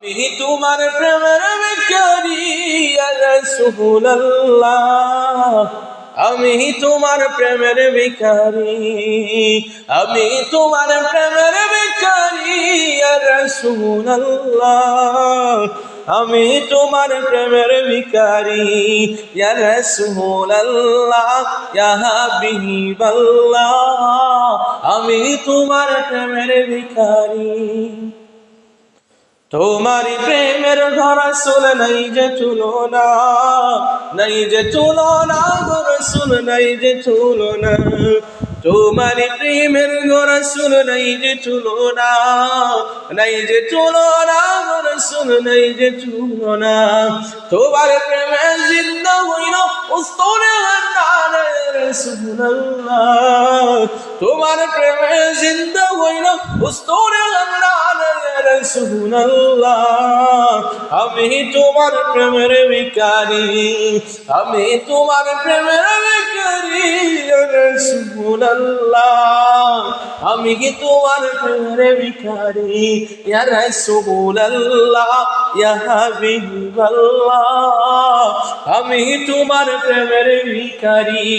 আমি তোমার প্রেমের ভিখারি ইয়া রাসূলুল্লাহ, আমি তোমার প্রেমের ভিখারি, আমি তোমার প্রেমের ভিখারি ইয়া রাসূলুল্লাহ, আমি তোমার প্রেমের ভিখারি ইয়া রাসূলুল্লাহ, ইয়া হাবিবাল্লাহ, আমি তোমার প্রেমের ভিখারি। তোমারি প্রেমের রাসূল নাই যে তুলনা, নাই যে তুলনা গো রাসূল নাই যে তুলনা, তোমারি প্রেমের রাসূল নাই যে তুলনা, নাই যে তুলনা গো রাসূল নাই যে তুলনা, তোমার প্রেমে জিন্দা হইল উস্তরে গান্ধারে রাসূলুল্লাহ, তোমার প্রেমে জিন্দা হইল উস্তরে গান্ধারে রাসূলুল্লাহ, আমি তোমার প্রেমের ভিখারি, আমি তোমার প্রেমের ভিখারি ইয়া রাসূলুল্লাহ, আমি তোমার প্রেমের ভিখারি ইয়া রাসূলুল্লাহ, ইয়া হাবিবাল্লাহ, আমি তোমার প্রেমের ভিখারি।